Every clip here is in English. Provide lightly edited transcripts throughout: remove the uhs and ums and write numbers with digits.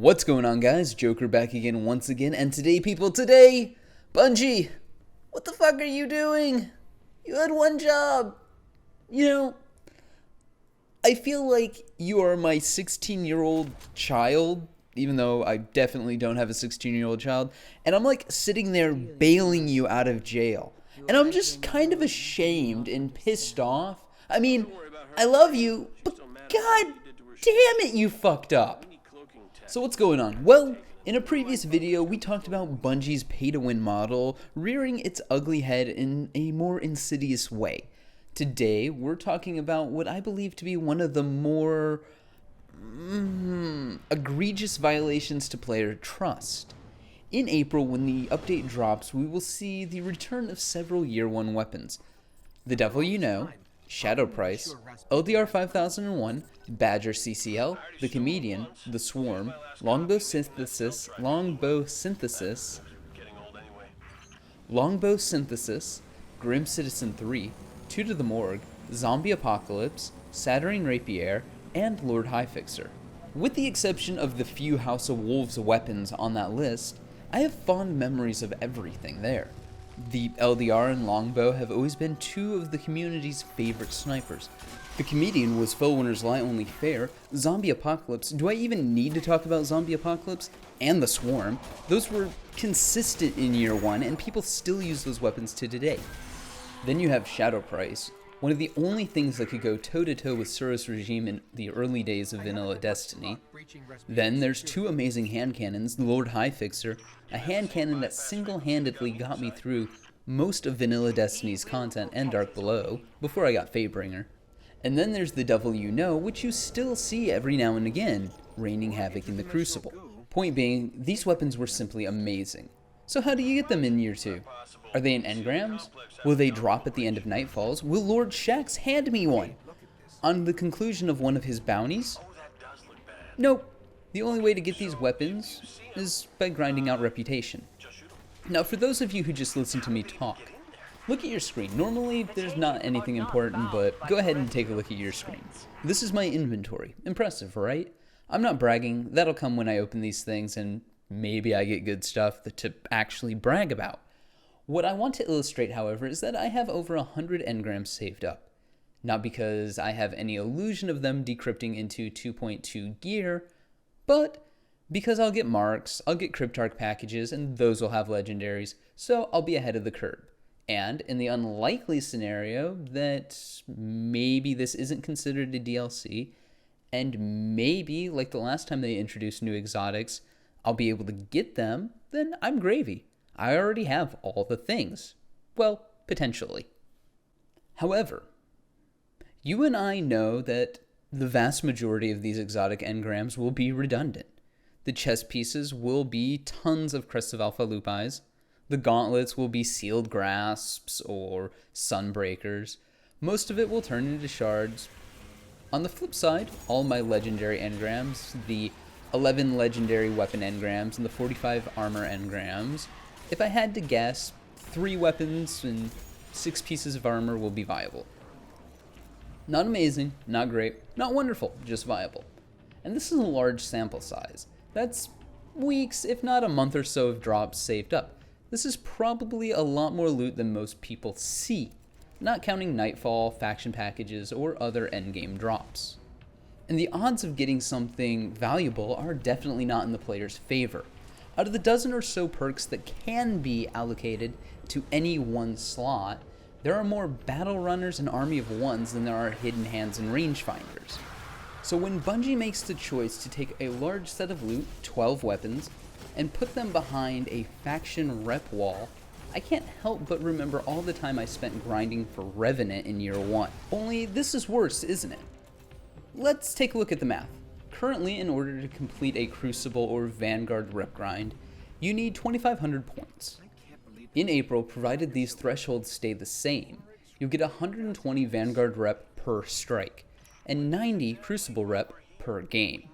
What's going on, guys? Joker back again once again, and today, people, Bungie, what the fuck are you doing? You had one job. I feel like you are my 16-year-old child, even though I definitely don't have a 16-year-old child, and I'm like sitting there bailing you out of jail. And I'm just kind of ashamed and pissed off. I mean, I love you, but god damn it, you fucked up. So what's going on? Well, in a previous video, we talked about Bungie's pay-to-win model rearing its ugly head in a more insidious way. Today, we're talking about what I believe to be one of the more egregious violations to player trust. In April, when the update drops, we will see the return of several Year 1 weapons. The Devil You Know, Shadow Price, LDR 5001, Badger CCL, The Comedian, The Swarm, Longbow Synthesis, Grim Citizen 3, Two to the Morgue, Zombie Apocalypse, Saturnine Rapier, and Lord Highfixer. With the exception of the few House of Wolves weapons on that list, I have fond memories of everything there. The LDR and Longbow have always been two of the community's favorite snipers. The Comedian was Fellwinter's Lie only fair. Zombie Apocalypse, do I even need to talk about Zombie Apocalypse? And the Swarm. Those were consistent in Year 1, and people still use those weapons to today. Then you have Shadow Price, one of the only things that could go toe-to-toe with Suros' regime in the early days of Vanilla Destiny. Then there's two amazing hand cannons, Lord Highfixer, a hand cannon that single-handedly got me through most of Vanilla Destiny's content and Dark Below, before I got Fatebringer. And then there's the Devil You Know, which you still see every now and again, raining havoc in the Crucible. Point being, these weapons were simply amazing. So how do you get them in Year 2? Are they in engrams? Will they drop at the end of Nightfalls? Will Lord Shax hand me one? On the conclusion of one of his bounties? Nope. The only way to get these weapons is by grinding out reputation. Now, for those of you who just listen to me talk, look at your screen. Normally, there's not anything important, but go ahead and take a look at your screen. This is my inventory. Impressive, right? I'm not bragging. That'll come when I open these things, and maybe I get good stuff to actually brag about. What I want to illustrate, however, is that I have over 100 engrams saved up. Not because I have any illusion of them decrypting into 2.2 gear, but because I'll get marks, I'll get Cryptarch packages, and those will have legendaries, so I'll be ahead of the curve. And in the unlikely scenario that maybe this isn't considered a DLC, and maybe, like the last time they introduced new exotics, I'll be able to get them, then I'm gravy. I already have all the things. Well, potentially. However, you and I know that the vast majority of these exotic engrams will be redundant. The chess pieces will be tons of Crest of Alpha Lupis. The gauntlets will be sealed grasps or sunbreakers. Most of it will turn into shards. On the flip side, all my legendary engrams, the 11 legendary weapon engrams and the 45 armor engrams, if I had to guess, 3 weapons and 6 pieces of armor will be viable. Not amazing, not great, not wonderful, just viable. And this is a large sample size. That's weeks, if not a month or so of drops saved up. This is probably a lot more loot than most people see, not counting Nightfall, faction packages, or other endgame drops. And the odds of getting something valuable are definitely not in the player's favor. Out of the dozen or so perks that can be allocated to any one slot, there are more battle runners and army of ones than there are hidden hands and rangefinders. So when Bungie makes the choice to take a large set of loot, 12 weapons, and put them behind a faction rep wall, I can't help but remember all the time I spent grinding for Revenant in Year 1. Only this is worse, isn't it? Let's take a look at the math. Currently, in order to complete a Crucible or Vanguard rep grind, you need 2,500 points. In April, provided these thresholds stay the same, you'll get 120 Vanguard rep per strike, and 90 Crucible rep per game.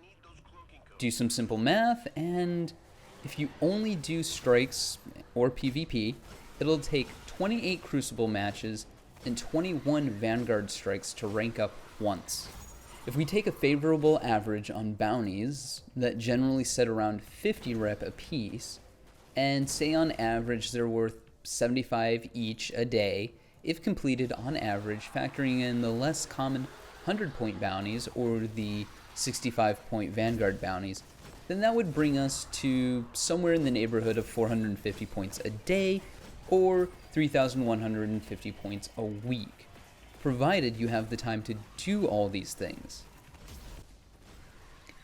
Do some simple math, and if you only do strikes or PvP, it'll take 28 Crucible matches and 21 Vanguard strikes to rank up once. If we take a favorable average on bounties that generally set around 50 rep apiece, and say on average they're worth 75 each a day, if completed on average, factoring in the less common 100-point bounties or the 65-point Vanguard bounties, then that would bring us to somewhere in the neighborhood of 450 points a day or 3,150 points a week, provided you have the time to do all these things.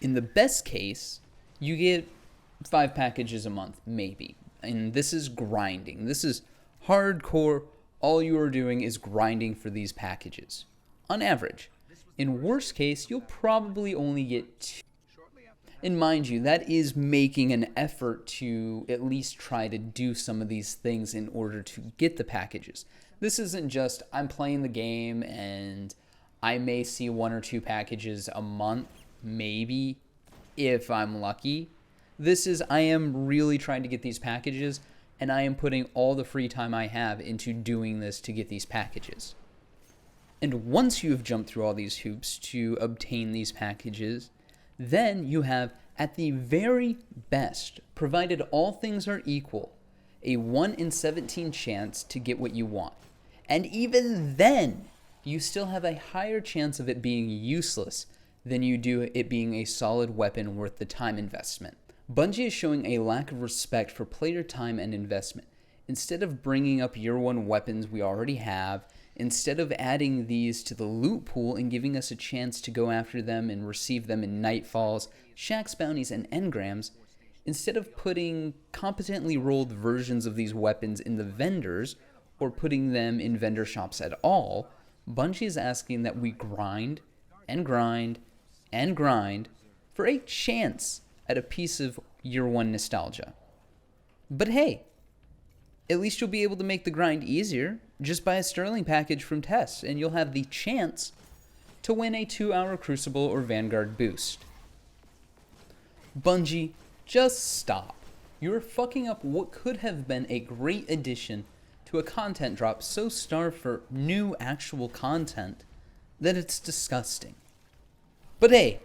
In the best case, you get 5 packages a month, maybe. And this is grinding. This is hardcore. All you are doing is grinding for these packages. On average. In worst case, you'll probably only get 2. And mind you, that is making an effort to at least try to do some of these things in order to get the packages. This isn't just, I'm playing the game and I may see 1 or 2 packages a month, maybe, if I'm lucky. This is, I am really trying to get these packages, and I am putting all the free time I have into doing this to get these packages. And once you have jumped through all these hoops to obtain these packages, then you have, at the very best, provided all things are equal, a 1 in 17 chance to get what you want. And even then, you still have a higher chance of it being useless than you do it being a solid weapon worth the time investment. Bungie is showing a lack of respect for player time and investment. Instead of bringing up year 1 weapons we already have, instead of adding these to the loot pool and giving us a chance to go after them and receive them in Nightfalls, Shaxx bounties, and engrams, instead of putting competently rolled versions of these weapons in the vendors or putting them in vendor shops at all, Bungie is asking that we grind and grind and grind for a chance at a piece of year 1 nostalgia. But hey, at least you'll be able to make the grind easier. Just buy a Sterling package from Tess and you'll have the chance to win a 2-hour Crucible or Vanguard boost. Bungie, just stop. You're fucking up what could have been a great addition to a content drop so starved for new actual content that it's disgusting. But hey,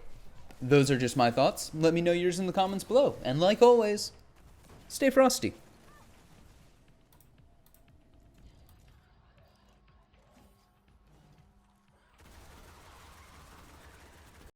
those are just my thoughts. Let me know yours in the comments below. And like always, stay frosty.